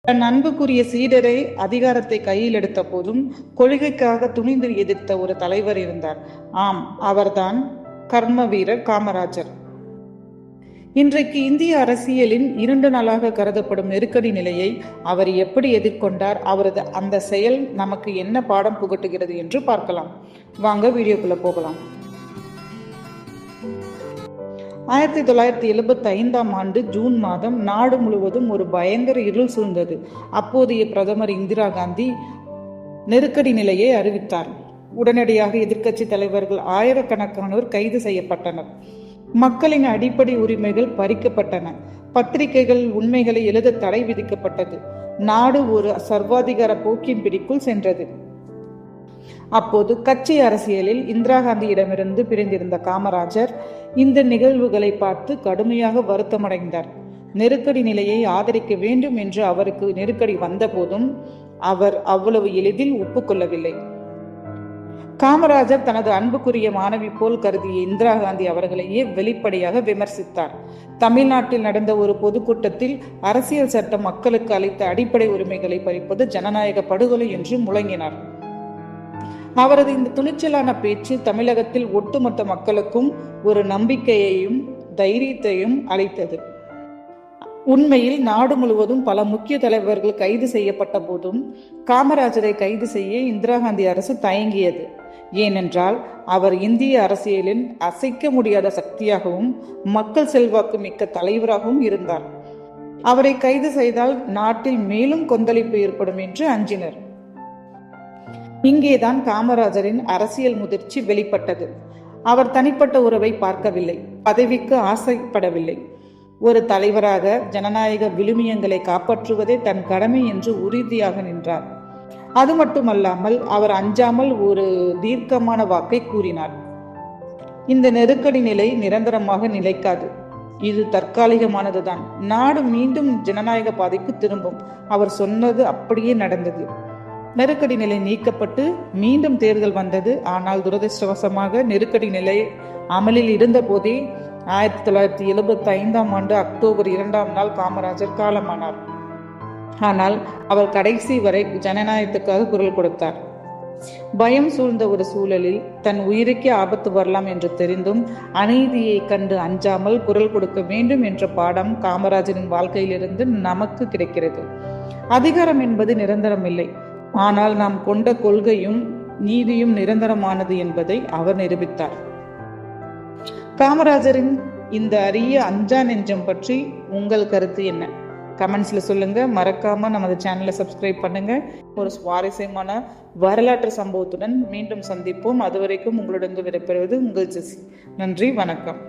தன் அன்புக்குரிய சீடரை அதிகாரத்தை கையில் எடுத்த போதும் கொள்கைக்காக துணிந்து எதிர்த்த ஒரு தலைவர் இருந்தார். ஆம், அவர்தான் கர்ம வீரர் காமராஜர். இன்றைக்கு இந்திய அரசியலின் 2 நாளாக கருதப்படும் நெருக்கடி நிலையை அவர் எப்படி எதிர்கொண்டார், அவரது அந்த செயல் நமக்கு என்ன பாடம் புகட்டுகிறது என்று பார்க்கலாம். வாங்க வீடியோக்குள்ள போகலாம். 1975ஆம் ஆண்டு ஜூன் மாதம் நாடு முழுவதும் ஒரு பயங்கர இருள் சூழ்ந்தது. அப்போதைய பிரதமர் இந்திரா காந்தி நெருக்கடி நிலையை அறிவித்தார். உடனடியாக எதிர்க்கட்சி தலைவர்கள் ஆயிரக்கணக்கானோர் கைது செய்யப்பட்டனர். மக்களின் அடிப்படை உரிமைகள் பறிக்கப்பட்டன. பத்திரிகைகள் உண்மைகளை எழுத தடை விதிக்கப்பட்டது. நாடு ஒரு சர்வாதிகார போக்கின் பிடிக்குள் சென்றது. அப்போது கட்சி அரசியலில் இந்திரா காந்தியிடமிருந்து பிரிந்திருந்த காமராஜர் இந்த நிகழ்வுகளை பார்த்து கடுமையாக வருத்தமடைந்தார். நெருக்கடி நிலையை ஆதரிக்க வேண்டும் என்று அவருக்கு நெருக்கடி வந்த போதும் அவர் அவ்வளவு எளிதில் ஒப்புக்கொள்ளவில்லை. காமராஜர் தனது அன்புக்குரிய மாணவி போல் கருதிய இந்திரா காந்தி அவர்களையே வெளிப்படையாக விமர்சித்தார். தமிழ்நாட்டில் நடந்த ஒரு பொதுக்கூட்டத்தில் அரசியல் சட்டம் மக்களுக்கு அளித்த அடிப்படை உரிமைகளை பறிப்பது ஜனநாயக படுகொலை என்று முழங்கினார். அவரது இந்த துணிச்சலான பேச்சு தமிழகத்தில் ஒட்டுமொத்த மக்களுக்கும் ஒரு நம்பிக்கையையும் தைரியத்தையும் அளித்தது. உண்மையில் நாடு முழுவதும் பல முக்கிய தலைவர்கள் கைது செய்யப்பட்ட போதும் காமராஜரை கைது செய்ய இந்திரா காந்தி அரசு தயங்கியது. ஏனென்றால் அவர் இந்திய அரசியலின் அசைக்க முடியாத சக்தியாகவும் மக்கள் செல்வாக்கு மிக்க தலைவராகவும் இருந்தார். அவரை கைது செய்தால் நாட்டில் மேலும் கொந்தளிப்பு ஏற்படும் என்று அஞ்சினர். இங்கேதான் காமராஜரின் அரசியல் முதிர்ச்சி வெளிப்பட்டது. அவர் தனிப்பட்ட உறவை பார்க்கவில்லை, பதவிக்கு ஆசைப்படவில்லை. ஒரு தலைவராக ஜனநாயக விழுமியங்களை காப்பாற்றுவதே தன் கடமை என்று உறுதியாக நின்றார். அது மட்டுமல்லாமல் அவர் அஞ்சாமல் ஒரு தீர்க்கமான வாக்கை கூறினார். இந்த நெருக்கடி நிலை நிரந்தரமாக நிலைக்காது, இது தற்காலிகமானதுதான். நாடு மீண்டும் ஜனநாயக பாதைக்கு திரும்பும். அவர் சொன்னது அப்படியே நடந்தது. நெருக்கடி நிலை நீக்கப்பட்டு மீண்டும் தேர்தல் வந்தது. ஆனால் துரதிருஷ்டவசமாக நெருக்கடி நிலை அமலில் இருந்த போதே 1975ஆம் ஆண்டு அக்டோபர் 2ஆம் நாள் காமராஜர் காலமானார். ஆனால் அவர் கடைசி வரை ஜனநாயகத்துக்காக குரல் கொடுத்தார். பயம் சூழ்ந்த ஒரு சூழலில் தன் உயிருக்கே ஆபத்து வரலாம் என்று தெரிந்தும் அநீதியை கண்டு அஞ்சாமல் குரல் கொடுக்க வேண்டும் என்ற பாடம் காமராஜரின் வாழ்க்கையிலிருந்து நமக்கு கிடைக்கிறது. அதிகாரம் என்பது நிரந்தரம் இல்லை, ஆனால் நாம் கொண்ட கொள்கையும் நீதியும் நிரந்தரமானது என்பதை அவர் நிரூபித்தார். காமராஜரின் இந்த அரிய அஞ்சா நெஞ்சம் பற்றி உங்கள் கருத்து என்ன? கமெண்ட்ஸ்ல சொல்லுங்க. மறக்காம நமது சேனலை சப்ஸ்கிரைப் பண்ணுங்க. ஒரு சுவாரஸ்யமான வரலாற்று சம்பவத்துடன் மீண்டும் சந்திப்போம். அதுவரைக்கும் உங்களிடம் விடைபெறுவது உங்கள் ஜெசி. நன்றி, வணக்கம்.